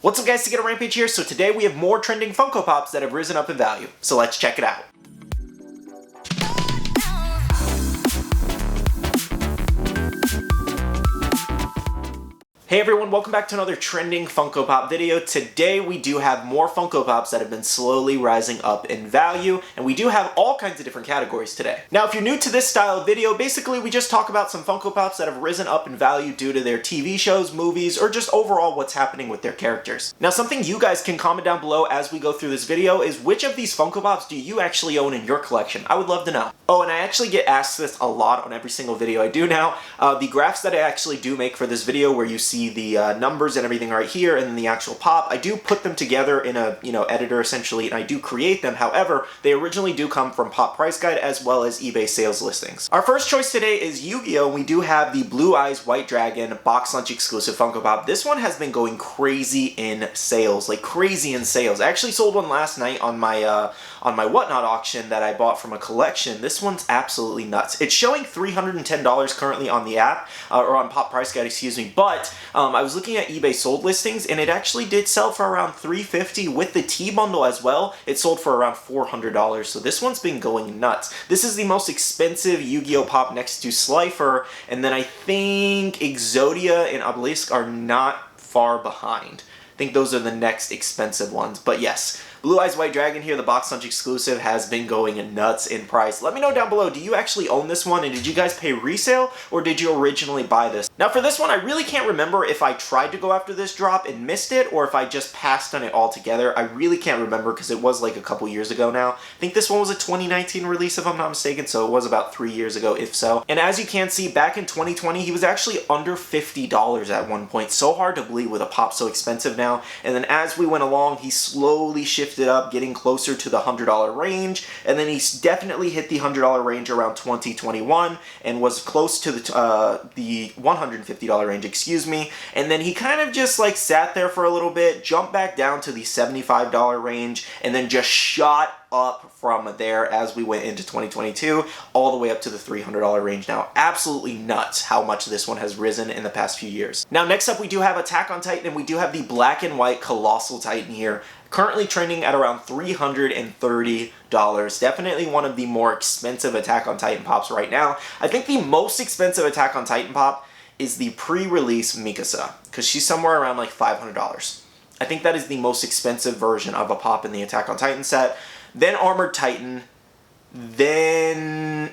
What's up guys, Skittlerampage here. So today we have more trending Funko Pops that have risen up in value. So let's check it out. Hey everyone, welcome back to another trending Funko Pop video. Today we do have more Funko Pops that have been slowly rising up in value, and we do have all kinds of different categories today. Now if you're new to this style of video, basically we just talk about some Funko Pops that have risen up in value due to their TV shows, movies, or just overall what's happening with their characters. Now something you guys can comment down below as we go through this video is which of these Funko Pops do you actually own in your collection? I would love to know. Oh, and I actually get asked this a lot on every single video I do now. The graphs that I actually do make for this video where you see the numbers and everything right here and then the actual pop, I do put them together in a editor essentially, and I do create them. However, they originally do come from Pop Price Guide as well as eBay sales listings. Our first choice today is Yu-Gi-Oh! And we do have the Blue Eyes White Dragon Box Lunch exclusive Funko Pop. This one has been going crazy in sales, like crazy in sales. I actually sold one last night on my Whatnot auction that I bought from a collection. This one's absolutely nuts. It's showing $310 currently on the app, or on Pop Price Guide, excuse me, but I was looking at eBay sold listings and it actually did sell for around $350 with the T-bundle as well. It sold for around $400, so this one's been going nuts. This is the most expensive Yu-Gi-Oh! Pop next to Slifer, and then I think Exodia and Obelisk are not far behind. I think those are the next expensive ones, but yes. Blue Eyes White Dragon here, the Box Lunch exclusive, has been going nuts in price. Let me know down below, do you actually own this one, and did you guys pay resale, or did you originally buy this? Now for this one, I really can't remember if I tried to go after this drop and missed it, or if I just passed on it altogether. I really can't remember because it was like a couple years ago now. I think this one was a 2019 release if I'm not mistaken, so it was about 3 years ago if so. And as you can see, back in 2020, he was actually under $50 at one point. So hard to believe with a pop so expensive now. And then as we went along, he slowly shifted up, getting closer to the $100 range, and then he's definitely hit the $100 range around 2021 and was close to the $150 range, excuse me, and then he kind of just like sat there for a little bit, jumped back down to the $75 range, and then just shot up from there as we went into 2022 all the way up to the $300 range now. Absolutely nuts how much this one has risen in the past few years. Now next up we do have Attack on Titan, and we do have the black and white Colossal Titan here, currently trending at around $330. Definitely one of the more expensive Attack on Titan pops right now. I think the most expensive Attack on Titan pop is the pre-release Mikasa, because she's somewhere around like $500. I think that is the most expensive version of a pop in the Attack on Titan set. Then Armored Titan, then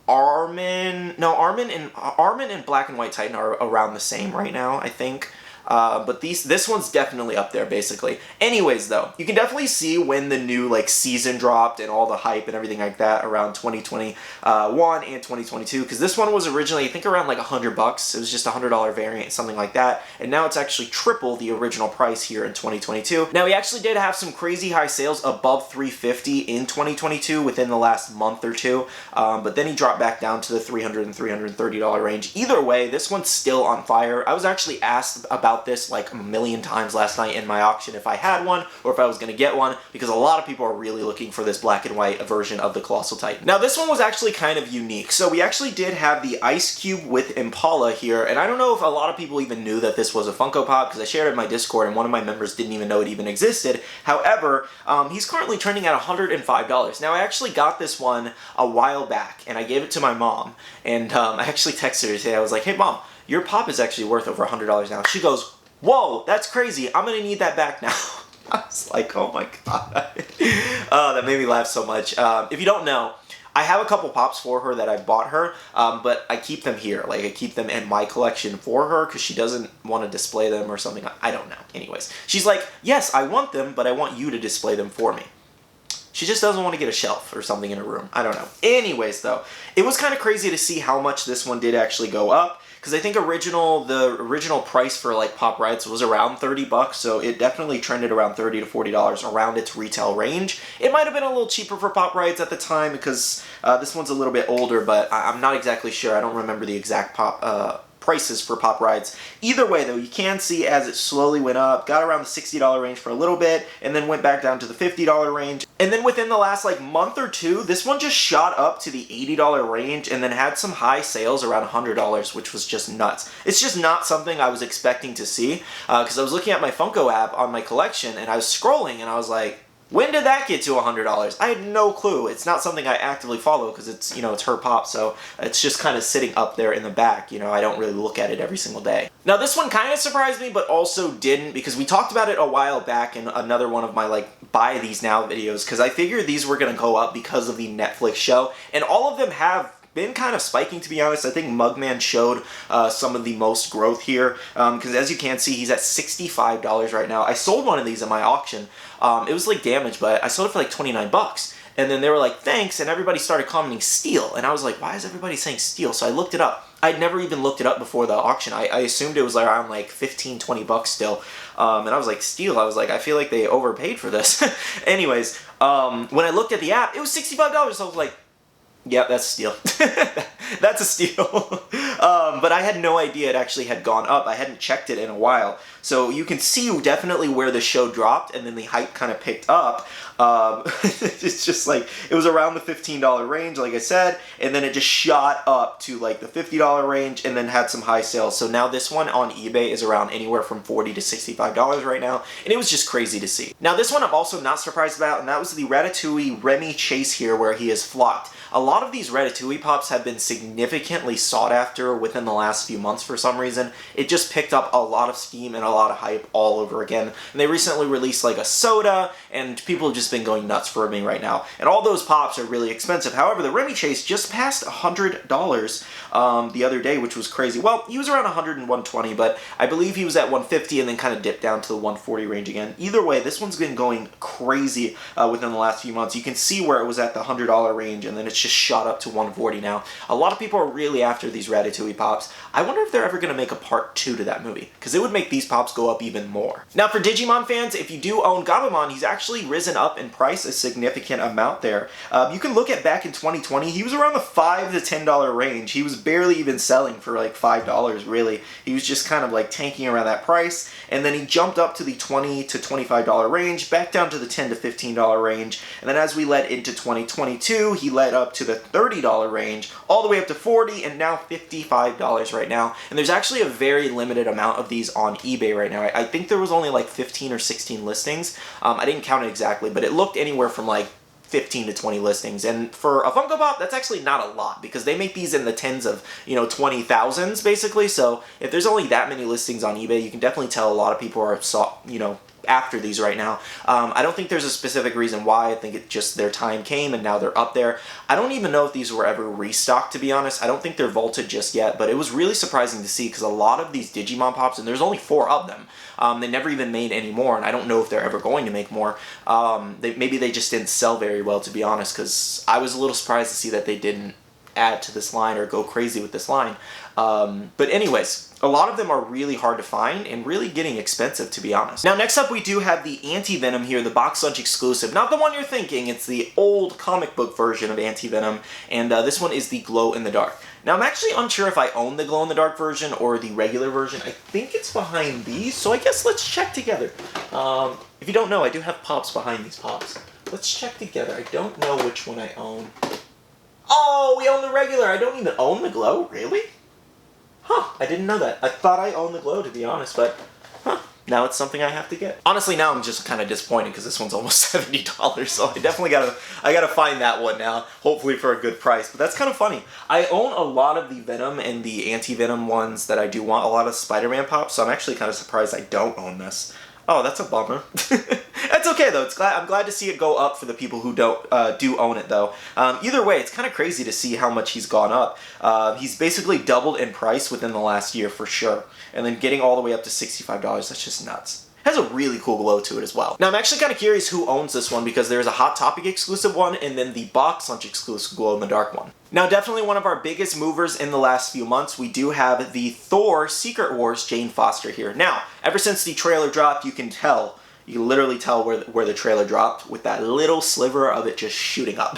Armin and Black and White Titan are around the same right now, I think. But this one's definitely up there, basically. Anyways, though, you can definitely see when the new, like, season dropped and all the hype and everything like that around 2021 and 2022, because this one was originally, I think, around, like, $100. It was just a $100 variant, something like that, and now it's actually triple the original price here in 2022. Now, we actually did have some crazy high sales above $350 in 2022 within the last month or two, but then he dropped back down to the $300 and $330 range. Either way, this one's still on fire. I was actually asked about this like a million times last night in my auction if I had one or if I was going to get one, because a lot of people are really looking for this black and white version of the Colossal Titan. Now this one was actually kind of unique. So we actually did have the Ice Cube with Impala here, and I don't know if a lot of people even knew that this was a Funko Pop because I shared it in my Discord and one of my members didn't even know it even existed. However, he's currently trending at $105. Now I actually got this one a while back and I gave it to my mom, and I actually texted her today. I was like, hey mom, your pop is actually worth over $100 now. She goes, whoa, that's crazy. I'm going to need that back now. I was like, oh my god. That made me laugh so much. If you don't know, I have a couple pops for her that I bought her, but I keep them here. Like, I keep them in my collection for her because she doesn't want to display them or something. I don't know. Anyways, she's like, yes, I want them, but I want you to display them for me. She just doesn't want to get a shelf or something in her room. I don't know. Anyways, though, it was kind of crazy to see how much this one did actually go up, because I think the original price for like Pop Rights was around $30, so it definitely trended around $30 to $40 around its retail range. It might have been a little cheaper for Pop Rights at the time because this one's a little bit older, but I'm not exactly sure. I don't remember the exact prices for pop rides. Either way though, you can see as it slowly went up, got around the $60 range for a little bit, and then went back down to the $50 range. And then within the last like month or two, this one just shot up to the $80 range and then had some high sales around $100, which was just nuts. It's just not something I was expecting to see, because I was looking at my Funko app on my collection and I was scrolling and I was like, when did that get to $100? I had no clue. It's not something I actively follow because it's, you know, it's her pop, so it's just kind of sitting up there in the back. You know, I don't really look at it every single day. Now this one kind of surprised me, but also didn't, because we talked about it a while back in another one of my like buy these now videos, because I figured these were going to go up because of the Netflix show, and all of them have been kind of spiking, to be honest. I think Mugman showed some of the most growth here, because as you can see, he's at $65 right now. I sold one of these in my auction. It was like damaged, but I sold it for like 29 bucks. And then they were like, thanks, and everybody started commenting steal. And I was like, why is everybody saying steal? So I looked it up. I'd never even looked it up before the auction. I assumed it was around like 15, 20 bucks still. And I was like, steal? I was like, I feel like they overpaid for this. Anyways, when I looked at the app, it was $65. So I was like, yeah, that's a steal. That's a steal. But I had no idea it actually had gone up. I hadn't checked it in a while. So you can see definitely where the show dropped and then the hype kind of picked up. It's just like, it was around the $15 range, like I said, and then it just shot up to like the $50 range and then had some high sales. So now this one on eBay is around anywhere from $40 to $65 right now, and it was just crazy to see. Now this one I'm also not surprised about, and that was the Ratatouille Remy chase here where he is flocked. A lot of these Ratatouille pops have been significantly sought after within the last few months for some reason. It just picked up a lot of steam and a lot of hype all over again. And they recently released like a soda, and people have just been going nuts for Remy right now. And all those pops are really expensive. However, the Remy chase just passed $100 the other day, which was crazy. Well, he was around 100 and 120, but I believe he was at 150 and then kind of dipped down to the 140 range again. Either way, this one's been going crazy within the last few months. You can see where it was at the $100 range, and then it's just shot up to 140 now. A lot of people are really after these Ratatouille pops. I wonder if they're ever going to make a part 2 to that movie, because it would make these pops go up even more. Now for Digimon fans, if you do own Gamamon, he's actually risen up in price a significant amount there. You can look at back in 2020, he was around the $5 to $10 range. He was barely even selling for like $5 really. He was just kind of like tanking around that price, and then he jumped up to the $20 to $25 range, back down to the $10 to $15 range, and then as we led into 2022, he led up to the $30 range, all the way up to $40, and now $55 right now. And there's actually a very limited amount of these on eBay right now. I think there was only like 15 or 16 listings. I didn't count it exactly, but it looked anywhere from like 15 to 20 listings. And for a Funko Pop, that's actually not a lot, because they make these in the tens of, you know, 20,000s basically. So if there's only that many listings on eBay, you can definitely tell a lot of people are, you know, after these right now. I don't think there's a specific reason why. I think it's just their time came and now they're up there. I don't even know if these were ever restocked, to be honest. I don't think they're vaulted just yet, but it was really surprising to see, because a lot of these Digimon pops, and there's only 4 of them, they never even made any more, and I don't know if they're ever going to make more. Maybe they just didn't sell very well, to be honest, because I was a little surprised to see that they didn't add to this line or go crazy with this line. But anyways, a lot of them are really hard to find and really getting expensive, to be honest. Now next up we do have the Anti-Venom here, the box lunch exclusive. Not the one you're thinking, it's the old comic book version of Anti-Venom, and this one is the glow in the dark. Now I'm actually unsure if I own the glow in the dark version or the regular version. I think it's behind these, so I guess let's check together. If you don't know, I do have pops behind these pops. Let's check together. I don't know which one I own. Oh, we own the regular. I don't even own the glow? Really? Huh, I didn't know that. I thought I owned the glow, to be honest, but huh, now it's something I have to get. Honestly, now I'm just kind of disappointed because this one's almost $70, so I definitely gotta find that one now, hopefully for a good price. But that's kind of funny. I own a lot of the Venom and the Anti-Venom ones that I do want, a lot of Spider-Man pops, so I'm actually kind of surprised I don't own this. Oh, that's a bummer. That's okay though. I'm glad to see it go up for the people who do own it though. Either way, it's kind of crazy to see how much he's gone up. He's basically doubled in price within the last year for sure, and then getting all the way up to $65. That's just nuts. Has a really cool glow to it as well. Now I'm actually kind of curious who owns this one, because there's a Hot Topic exclusive one and then the box lunch exclusive glow in the dark one. Now definitely one of our biggest movers in the last few months, we do have the Thor Secret Wars Jane Foster here. Now, ever since the trailer dropped, you can literally tell where the trailer dropped with that little sliver of it just shooting up.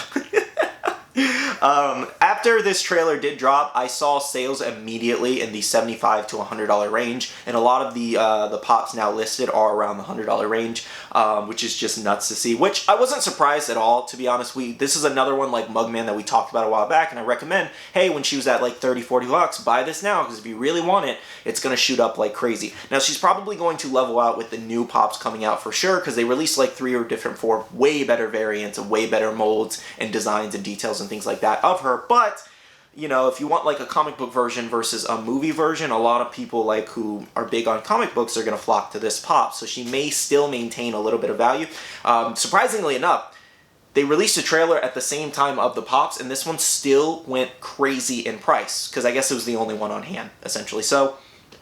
After this trailer did drop, I saw sales immediately in the $75 to $100 range, and a lot of the pops now listed are around the $100 range, which is just nuts to see, which I wasn't surprised at all, to be honest. This is another one like Mugman that we talked about a while back, and I recommend, hey, when she was at like 30, 40 bucks, buy this now, because if you really want it, it's going to shoot up like crazy. Now, she's probably going to level out with the new pops coming out for sure, because they released like 3 or different 4 way better variants of way better molds and designs and details and things like that of her. But you know, if you want like a comic book version versus a movie version, a lot of people like who are big on comic books are going to flock to this pop. So she may still maintain a little bit of value. Surprisingly enough, they released a trailer at the same time of the pops, and this one still went crazy in price, because I guess it was the only one on hand, essentially. So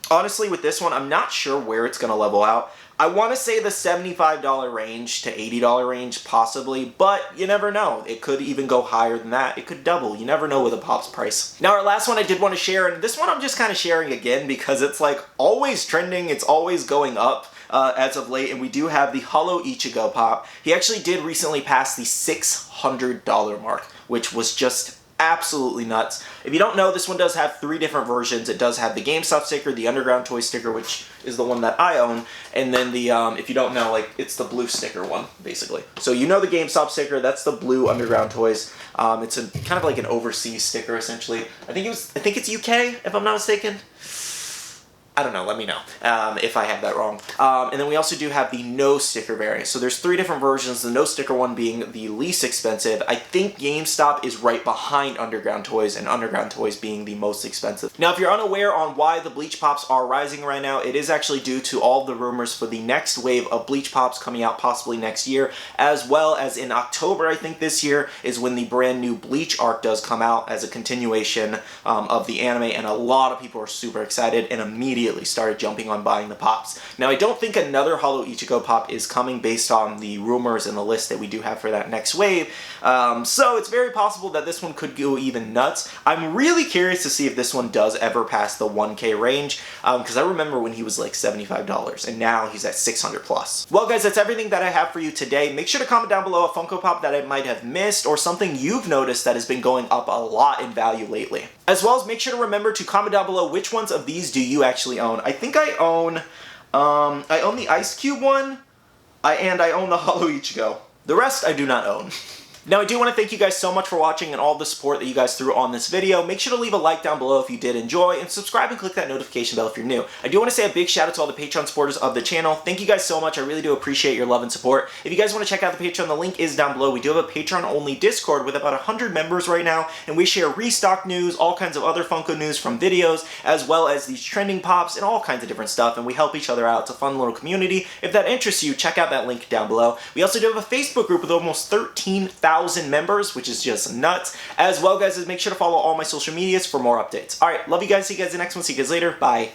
honestly, with this one, I'm not sure where it's going to level out. I want to say the $75 range to $80 range, possibly, but you never know. It could even go higher than that. It could double. You never know with a Pops price. Now, our last one I did want to share, and this one I'm just kind of sharing again because it's like always trending. It's always going up as of late, and we do have the Hollow Ichigo Pop. He actually did recently pass the $600 mark, which was just absolutely nuts. If you don't know, this one does have 3 different versions. It does have the GameStop sticker, the Underground Toy sticker, which is the one that I own, and then the, if you don't know, like, it's the blue sticker one, basically. So you know the GameStop sticker, that's the blue Underground Toys. It's a kind of like an overseas sticker, essentially. I think it's UK, if I'm not mistaken. I don't know, let me know if I have that wrong. And then we also do have the no sticker variant. So there's 3 different versions, the no sticker one being the least expensive. I think GameStop is right behind Underground Toys, and Underground Toys being the most expensive. Now, if you're unaware on why the Bleach Pops are rising right now, it is actually due to all the rumors for the next wave of Bleach Pops coming out possibly next year, as well as in October, I think this year, is when the brand new Bleach arc does come out as a continuation of the anime, and a lot of people are super excited and immediately started jumping on buying the pops. Now, I don't think another Hollow Ichigo pop is coming based on the rumors and the list that we do have for that next wave, so it's very possible that this one could go even nuts. I'm really curious to see if this one does ever pass the 1K range, because I remember when he was like $75, and now he's at 600 plus. Well, guys, that's everything that I have for you today. Make sure to comment down below a Funko Pop that I might have missed, or something you've noticed that has been going up a lot in value lately. As well as make sure to remember to comment down below which ones of these do you actually own. I think I own the Ice Cube one, and I own the Hollow Ichigo. The rest I do not own. Now, I do want to thank you guys so much for watching and all the support that you guys threw on this video. Make sure to leave a like down below if you did enjoy, and subscribe and click that notification bell if you're new. I do want to say a big shout out to all the Patreon supporters of the channel. Thank you guys so much. I really do appreciate your love and support. If you guys want to check out the Patreon, the link is down below. We do have a Patreon-only Discord with about 100 members right now, and we share restock news, all kinds of other Funko news from videos, as well as these trending pops and all kinds of different stuff, and we help each other out. It's a fun little community. If that interests you, check out that link down below. We also do have a Facebook group with almost 13,000 members, which is just nuts. As well, guys, make sure to follow all my social medias for more updates. Alright, love you guys. See you guys in the next one. See you guys later. Bye.